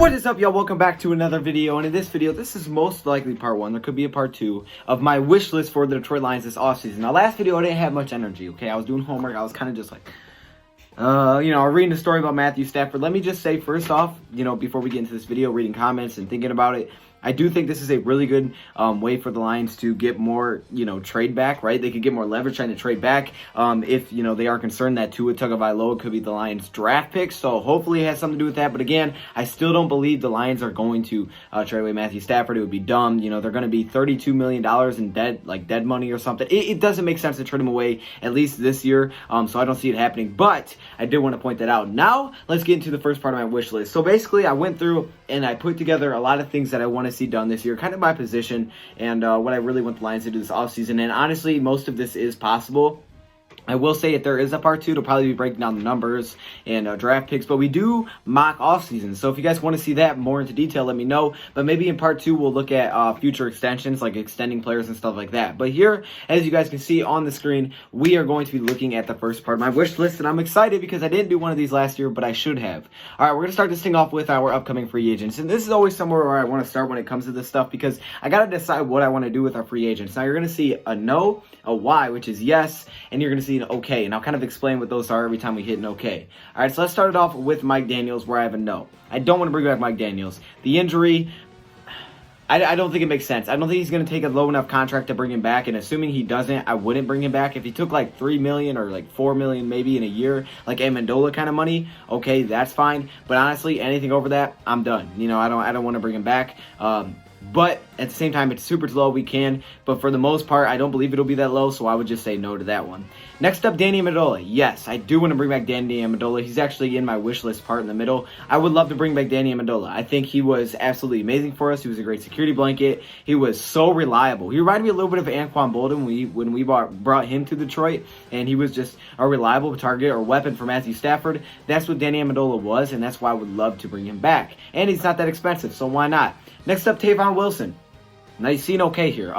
What is up, y'all? Welcome back to another video, and in this video, this is most likely part 1, there could be a part 2, of my wish list for the Detroit Lions this offseason. Now, last video, I didn't have much energy, okay? I was doing homework, I was kind of just like, reading a story about Matthew Stafford. Let me just say, first off, before we get into this video, reading comments and thinking about it, I do think this is a really good way for the Lions to get more, trade back, right? They could get more leverage trying to trade back if, they are concerned that Tua Tagovailoa could be the Lions' draft pick. So hopefully it has something to do with that. But again, I still don't believe the Lions are going to trade away Matthew Stafford. It would be dumb. They're going to be $32 million in dead money or something. It doesn't make sense to trade him away, at least this year. So I don't see it happening. But I did want to point that out. Now, let's get into the first part of my wish list. So basically, I went through and I put together a lot of things that I want to see done this year, kind of my position and what I really want the Lions to do this offseason. And honestly, most of this is possible. I will say if there is a part 2, it'll probably be breaking down the numbers and draft picks, but we do mock offseason. So if you guys want to see that more into detail, let me know. But maybe in part 2, we'll look at future extensions, like extending players and stuff like that. But here, as you guys can see on the screen, we are going to be looking at the first part of my wish list, and I'm excited because I didn't do one of these last year, but I should have. All right, we're going to start this thing off with our upcoming free agents. And this is always somewhere where I want to start when it comes to this stuff because I got to decide what I want to do with our free agents. Now, you're going to see a no, a Y, which is yes, and you're going to see an okay. And I'll kind of explain what those are every time we hit an okay. All right, so let's start it off with Mike Daniels, where I have a no. I don't want to bring back Mike Daniels. The injury, I don't think it makes sense. I don't think he's going to take a low enough contract to bring him back, and assuming he doesn't, I wouldn't bring him back. If he took like $3 million or like $4 million maybe in a year, like Amendola kind of money, okay, that's fine. But honestly, anything over that, I'm done. I don't want to bring him back. But at the same time, it's super low. We can. But for the most part, I don't believe it'll be that low. So I would just say no to that one. Next up, Danny Amendola. Yes, I do want to bring back Danny Amendola. He's actually in my wish list part in the middle. I would love to bring back Danny Amendola. I think he was absolutely amazing for us. He was a great security blanket. He was so reliable. He reminded me a little bit of Anquan Bolden when we brought him to Detroit. And he was just a reliable target or weapon for Matthew Stafford. That's what Danny Amendola was. And that's why I would love to bring him back. And he's not that expensive. So why not? Next up, Tavon Wilson. Now you see an okay here.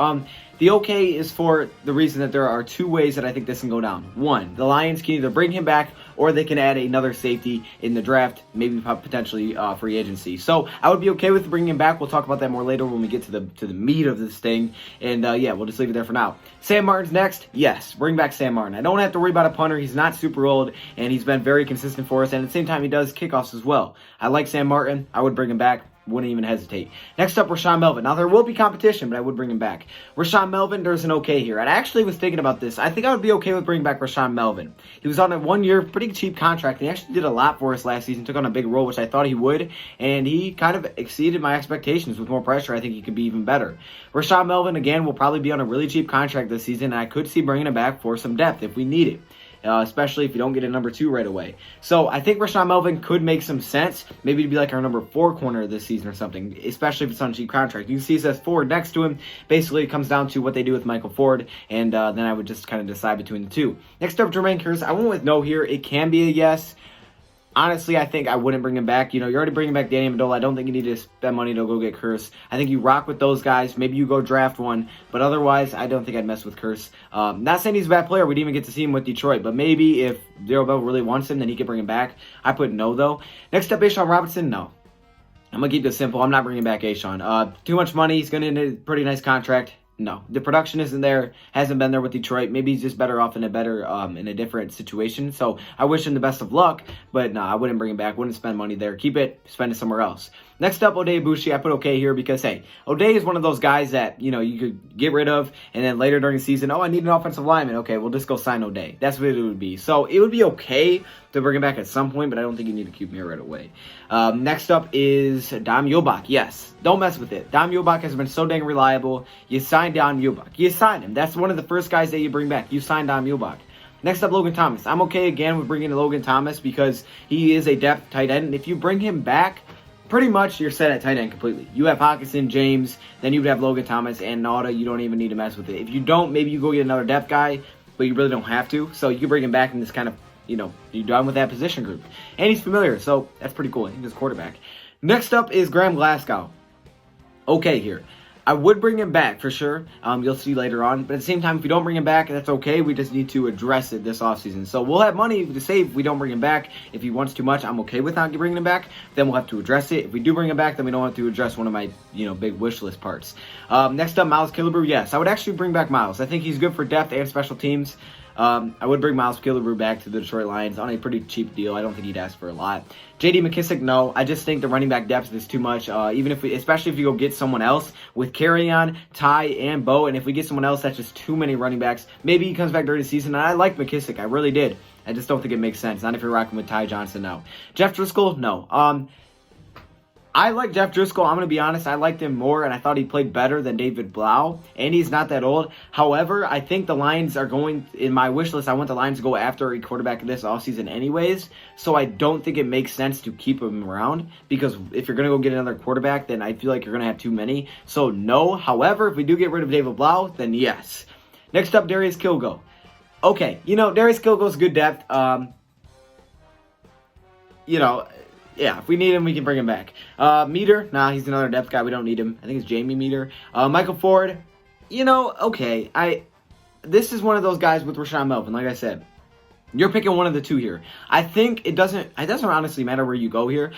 The okay is for the reason that there are 2 ways that I think this can go down. 1, the Lions can either bring him back or they can add another safety in the draft, maybe potentially free agency. So I would be okay with bringing him back. We'll talk about that more later when we get to the meat of this thing. And yeah, we'll just leave it there for now. Sam Martin's next. Yes, bring back Sam Martin. I don't have to worry about a punter. He's not super old, and he's been very consistent for us. And at the same time, he does kickoffs as well. I like Sam Martin. I would bring him back. Wouldn't even hesitate. Next up, Rashaan Melvin. Now, there will be competition, but I would bring him back. Rashaan Melvin, there's an okay here. And I actually was thinking about this. I think I would be okay with bringing back Rashaan Melvin. He was on a 1-year, pretty cheap contract. He actually did a lot for us last season, took on a big role, which I thought he would. And he kind of exceeded my expectations. With more pressure, I think he could be even better. Rashaan Melvin, again, will probably be on a really cheap contract this season, and I could see bringing him back for some depth if we need it. Especially if you don't get a number 2 right away. So I think Rashaan Melvin could make some sense. Maybe to be like our number 4 corner this season or something, especially if it's on a cheap contract. You can see it says Ford next to him. Basically, it comes down to what they do with Michael Ford, and then I would just kind of decide between the 2. Next up, Jermaine Kearse. I went with no here. It can be a yes. Honestly, I think I wouldn't bring him back. You're already bringing back Danny Amendola. I don't think you need to spend money to go get Kearse. I think you rock with those guys. Maybe you go draft one. But otherwise, I don't think I'd mess with Kearse. Not saying he's a bad player. We didn't even get to see him with Detroit. But maybe if Daryl Bell really wants him, then he could bring him back. I put no, though. Next up, A'Shawn Robinson. No. I'm going to keep this simple. I'm not bringing back A'Shawn. Too much money. He's going to get a pretty nice contract. No, the production isn't there, hasn't been there with Detroit. Maybe he's just better off in a different situation. So I wish him the best of luck, but no, I wouldn't bring him back. Wouldn't spend money there. Keep it, spend it somewhere else. Next up, Oday Aboushi. I put okay here because, hey, Oday is one of those guys that, you could get rid of, and then later during the season, I need an offensive lineman. Okay, we'll just go sign Oday. That's what it would be. So it would be okay to bring him back at some point, but I don't think you need to keep him here right away. Next up is Dom Yobach. Yes, don't mess with it. Dom Yobach has been so dang reliable. You signed Dom Yobach. You signed him. That's one of the first guys that you bring back. You signed Dom Yobach. Next up, Logan Thomas. I'm okay again with bringing in Logan Thomas because he is a depth tight end. And if you bring him back, pretty much you're set at tight end completely. You have Hockenson, James, then you would have Logan Thomas and Nauta. You don't even need to mess with it. If you don't, maybe you go get another depth guy, but you really don't have to. So you can bring him back in this kind of, you're done with that position group. And he's familiar, so that's pretty cool. He's quarterback. Next up is Graham Glasgow. Okay here. I would bring him back for sure. You'll see later on. But at the same time, if we don't bring him back, that's okay. We just need to address it this offseason. So we'll have money to save if we don't bring him back. If he wants too much, I'm okay with not bringing him back. Then we'll have to address it. If we do bring him back, then we don't have to address one of my big wish list parts. Next up, Miles Killebrew. Yes, I would actually bring back Miles. I think he's good for depth and special teams. I would bring Miles Killebrew back to the Detroit Lions on a pretty cheap deal. I don't think he'd ask for a lot. J.D. McKissick, no. I just think the running back depth is too much. Especially if you go get someone else with Carryon, Ty, and Bo, and if we get someone else, that's just too many running backs. Maybe he comes back during the season, and I like McKissick. I really did. I just don't think it makes sense. Not if you're rocking with Ty Johnson, no. Jeff Driscoll, no. I like Jeff Driscoll. I'm going to be honest. I liked him more, and I thought he played better than David Blau, and he's not that old. However, I think the Lions are going, in my wish list, I want the Lions to go after a quarterback this offseason anyways, so I don't think it makes sense to keep him around, because if you're going to go get another quarterback, then I feel like you're going to have too many. So, no. However, if we do get rid of David Blau, then yes. Next up, Darius Kilgo. Okay, Darius Kilgo's good depth. Yeah, if we need him, we can bring him back. Meter, nah, he's another depth guy. We don't need him. I think it's Jamie Meter. Michael Ford, okay. This is one of those guys with Rashawn Melvin, like I said. You're picking one of the two here. I think it doesn't honestly matter where you go here.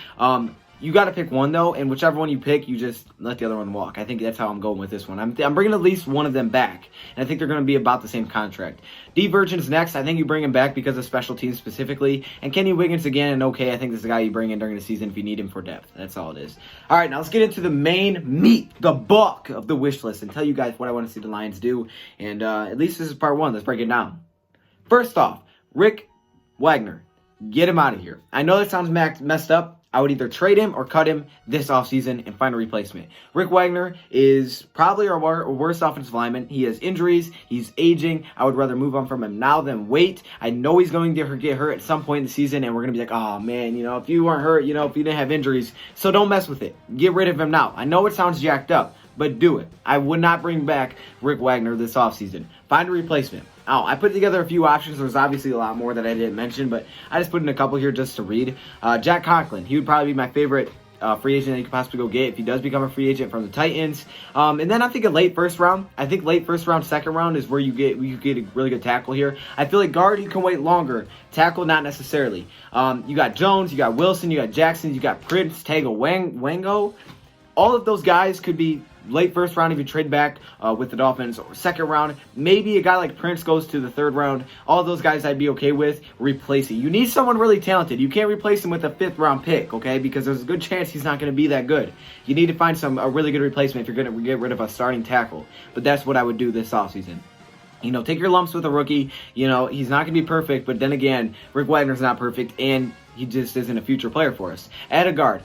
You got to pick one, though, and whichever one you pick, you just let the other one walk. I think that's how I'm going with this one. I'm bringing at least one of them back, and I think they're going to be about the same contract. D. Virgin's next. I think you bring him back because of special teams specifically. And Kenny Wiggins again, and okay, I think this is the guy you bring in during the season if you need him for depth. That's all it is. All right, now let's get into the main meat, the bulk of the wish list, and tell you guys what I want to see the Lions do. And at least this is part one. Let's break it down. First off, Rick Wagner. Get him out of here. I know that sounds messed up. I would either trade him or cut him this offseason and find a replacement. Rick Wagner is probably our worst offensive lineman. He has injuries. He's aging. I would rather move on from him now than wait. I know he's going to get hurt at some point in the season, and we're going to be like, oh, man, if you weren't hurt, if you didn't have injuries. So don't mess with it. Get rid of him now. I know it sounds jacked up, but do it. I would not bring back Rick Wagner this offseason. Find a replacement. Oh, I put together a few options. There's obviously a lot more that I didn't mention, but I just put in a couple here just to read. Jack Conklin. He would probably be my favorite free agent that you could possibly go get if he does become a free agent from the Titans. And then I'm thinking late first round. I think late first round, second round is where you get a really good tackle here. I feel like guard, you can wait longer. Tackle, not necessarily. You got Jones, you got Wilson, you got Jackson, you got Prince, Tago, Wango. All of those guys could be late first round if you trade back with the Dolphins, or second round. Maybe a guy like Prince goes to the third round. All of those guys I'd be okay with replacing. You need someone really talented. You can't replace him with a fifth round pick, okay? Because there's a good chance he's not going to be that good. You need to find a really good replacement if you're going to get rid of a starting tackle. But that's what I would do this offseason. Take your lumps with a rookie. He's not going to be perfect, but then again, Rick Wagner's not perfect, and he just isn't a future player for us. Add a guard.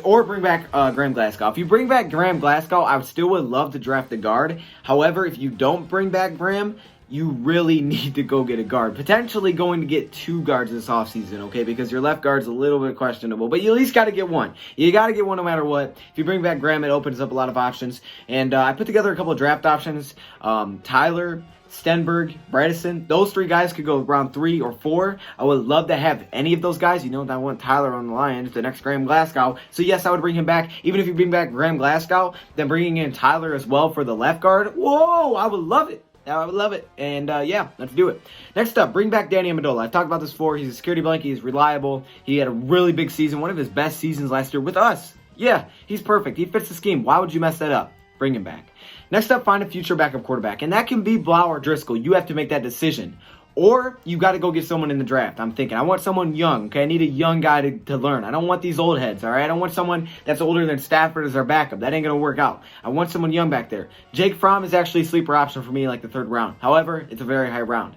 Or bring back Graham Glasgow. If you bring back Graham Glasgow, I still would love to draft a guard. However, if you don't bring back Graham, you really need to go get a guard. Potentially going to get two guards this offseason, okay? Because your left guard's a little bit questionable. But you at least got to get one. You got to get one no matter what. If you bring back Graham, it opens up a lot of options. And I put together a couple of draft options. Tyler, Stenberg, Bredesen, those three guys could go round 3 or 4. I would love to have any of those guys. I want Tyler on the Lions, the next Graham Glasgow. So yes, I would bring him back. Even if you bring back Graham Glasgow, then bringing in Tyler as well for the left guard. Whoa, I would love it. I would love it. And yeah, let's do it. Next up, bring back Danny Amendola. I've talked about this before. He's a security blanket. He's reliable. He had a really big season, one of his best seasons last year with us. Yeah, he's perfect. He fits the scheme. Why would you mess that up? Bring him back. Next up, find a future backup quarterback. And that can be Blau or Driscoll. You have to make that decision. Or you got to go get someone in the draft. I'm thinking, I want someone young, okay? I need a young guy to learn. I don't want these old heads, all right? I don't want someone that's older than Stafford as our backup. That ain't going to work out. I want someone young back there. Jake Fromm is actually a sleeper option for me, like the third round. However, it's a very high round.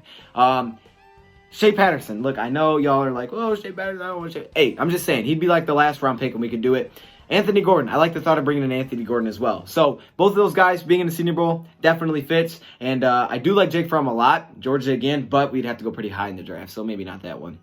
Shea Patterson. Look, I know y'all are like, oh, Shea Patterson, I don't want Shea. Hey, I'm just saying, he'd be like the last round pick and we could do it. Anthony Gordon. I like the thought of bringing in Anthony Gordon as well. So both of those guys being in the Senior Bowl definitely fits. And I do like Jake Fromm a lot. Georgia again, but we'd have to go pretty high in the draft. So maybe not that one.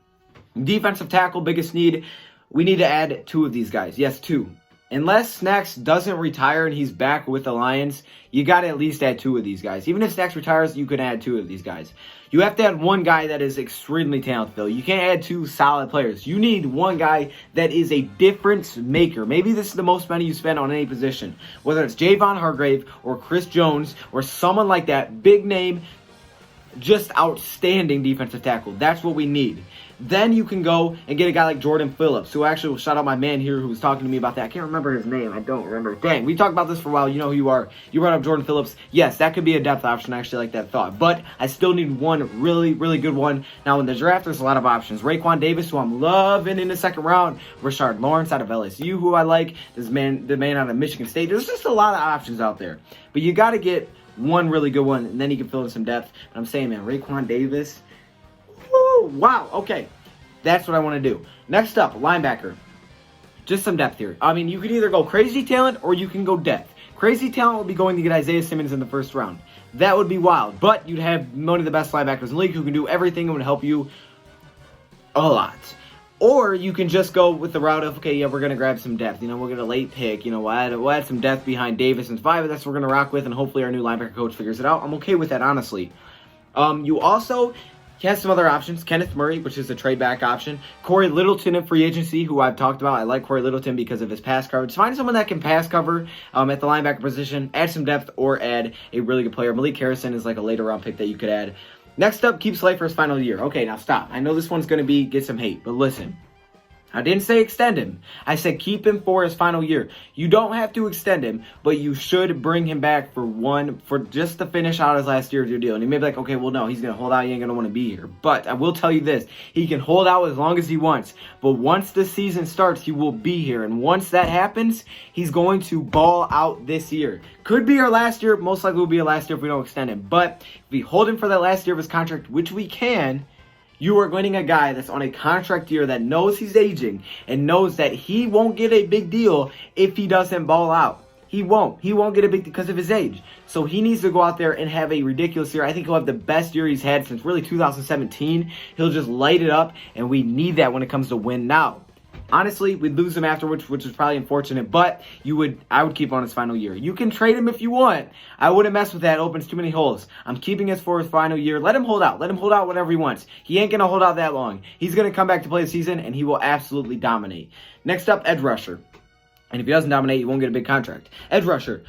Defensive tackle, biggest need. We need to add 2 of these guys. Yes, 2. unless Snacks doesn't retire and he's back with the Lions, you got to at least add 2 of these guys. Even if Snacks retires, you can add 2 of these guys. You have to add 1 guy that is extremely talented, though. You can't add 2 solid players. You need 1 guy that is a difference maker. Maybe this is the most money you spend on any position. Whether it's Javon Hargrave or Chris Jones or someone like that, big name, just outstanding defensive tackle. That's what we need. Then you can go and get a guy like Jordan Phillips, who actually will shout out my man here who was talking to me about that. I can't remember his name. I don't remember. Dang, we talked about this for a while. You know who you are. You brought up Jordan Phillips. Yes, that could be a depth option. I actually like that thought. But I still need 1 really, really good one. Now, in the draft, there's a lot of options. Raekwon Davis, who I'm loving in the second round. Rashard Lawrence out of LSU, who I like. The man out of Michigan State. There's just a lot of options out there. But you got to get 1 really good one, and then you can fill in some depth. But I'm saying, man, Raekwon Davis. Woo, wow, okay. That's what I want to do. Next up, linebacker. Just some depth here. I mean, you can either go crazy talent or you can go depth. Crazy talent would be going to get Isaiah Simmons in the first round. That would be wild. But you'd have one of the best linebackers in the league who can do everything and would help you a lot. Or you can just go with the route of, okay, yeah, we're going to grab some depth. You know, we'll get a late pick. You know, we'll add some depth behind Davis and 5. That's what we're going to rock with, and hopefully our new linebacker coach figures it out. I'm okay with that, honestly. You also... He has some other options. Kenneth Murray, which is a trade back option. Corey Littleton in free agency, who I've talked about. I like Corey Littleton because of his pass coverage. Find someone that can pass cover at the linebacker position. Add some depth or add a really good player. Malik Harrison is like a later round pick that you could add. Next up, keep Slay for his final year. Okay, now stop. I know this one's going to get some hate, but listen. I didn't say extend him. I said keep him for his final year. You don't have to extend him, but you should bring him back for just to finish out his last year of your deal. And you may be like, okay, well, no, he's going to hold out. He ain't going to want to be here. But I will tell you this. He can hold out as long as he wants. But once the season starts, he will be here. And once that happens, he's going to ball out this year. Could be our last year. Most likely will be our last year if we don't extend him. But if we hold him for that last year of his contract, which we can, you are getting a guy that's on a contract year that knows he's aging and knows that he won't get a big deal if he doesn't ball out. He won't. He won't get a big deal because of his age. So he needs to go out there and have a ridiculous year. I think he'll have the best year he's had since really 2017. He'll just light it up, and we need that when it comes to win now. Honestly, we'd lose him afterwards, which is probably unfortunate, but I would keep on his final year. You can trade him if you want. I wouldn't mess with that. It opens too many holes. I'm keeping us for his final year. Let him hold out. Let him hold out whatever he wants. He ain't going to hold out that long. He's going to come back to play the season, and he will absolutely dominate. Next up, edge rusher. And if he doesn't dominate, he won't get a big contract. Edge rusher.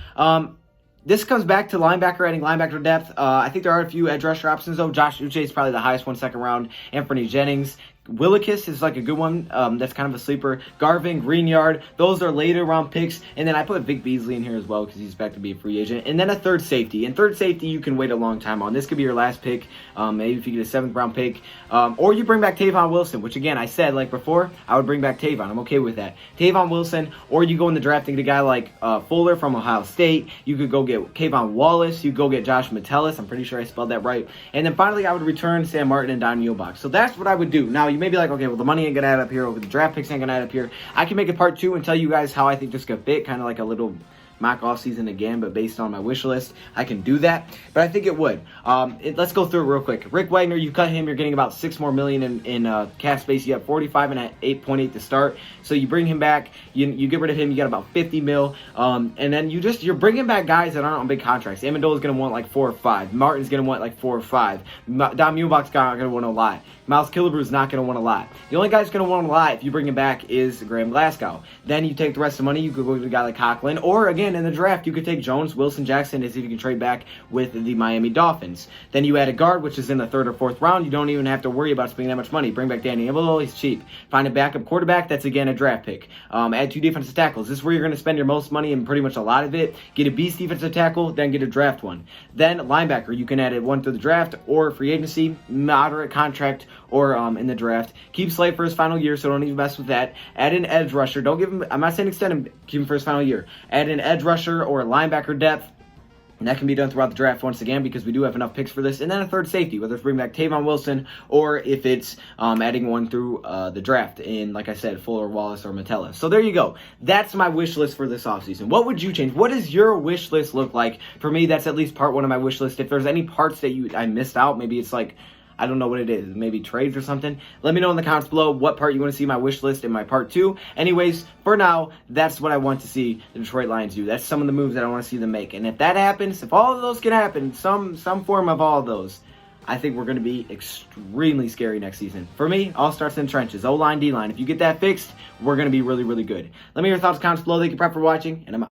This comes back to linebacker, adding linebacker depth. I think there are a few edge rusher options, though. Josh Uche is probably the highest one, second round. Anthony Jennings. Willikis is like a good one. That's kind of a sleeper. Garvin, Greenyard, those are later round picks. And then I put Vic Beasley in here as well because he's back to be a free agent. And then a third safety. And third safety you can wait a long time on. This could be your last pick. Maybe if you get a 7th round pick. Or you bring back Tavon Wilson, which again, I said like before, I would bring back Tavon. I'm okay with that. Tavon Wilson, or you go in the draft and get a guy like Fuller from Ohio State. You could go get Kayvon Wallace. You go get Josh Metellus. I'm pretty sure I spelled that right. And then finally, I would return Sam Martin and Don Yobach. So that's what I would do. Now, you may be like, okay, well, the money ain't going to add up here. The draft picks ain't going to add up here. I can make a part 2 and tell you guys how I think this could fit, kind of like a little mock off season again, but based on my wish list, I can do that. But I think it would. Let's go through it real quick. Rick Wagner, you cut him, you're getting about $6 more million in cap space. You have 45 and at 8.8 to start. So you bring him back, you get rid of him, you got about 50 mil. And then you're bringing back guys that aren't on big contracts. Amendola's going to want like 4 or 5. Martin's going to want like 4 or 5. Dom Muhlbach's not going to want a lot. Miles Killebrew is not going to want a lot. The only guy who's going to want a lot if you bring him back is Graham Glasgow. Then you take the rest of the money, you could go to a guy like Coughlin, or again in the draft you could take Jones, Wilson, Jackson to see if you can trade back with the Miami Dolphins. Then you add a guard, which is in the 3rd or 4th round. You don't even have to worry about spending that much money. Bring back Danny Amendola, he's cheap. Find a backup quarterback, that's again a draft pick. Add 2 defensive tackles. This is where you're going to spend your most money and pretty much a lot of it. Get a beast defensive tackle, then get a draft one. Then linebacker, you can add one through the draft or free agency, moderate contract, or in the draft. Keep Slay for his final year, so don't even mess with that. Add an edge rusher. Don't give him, I'm not saying extend him, keep him for his final year. Add an edge rusher or a linebacker depth. And that can be done throughout the draft once again because we do have enough picks for this. And then a third safety, whether it's bringing back Tavon Wilson or if it's adding one through the draft in, like I said, Fuller, Wallace, or Metellus. So there you go. That's my wish list for this offseason. What would you change? What does your wish list look like? For me, that's at least part 1 of my wish list. If there's any parts that I missed out, maybe it's like, I don't know what it is. Maybe trades or something. Let me know in the comments below what part you want to see my wish list in my part 2. Anyways, for now, that's what I want to see the Detroit Lions do. That's some of the moves that I want to see them make. And if that happens, if all of those can happen, some form of all of those, I think we're going to be extremely scary next season. For me, all starts in the trenches. O-line, D-line. If you get that fixed, we're going to be really, really good. Let me know your thoughts, comments below. Thank you for watching, and I'm out.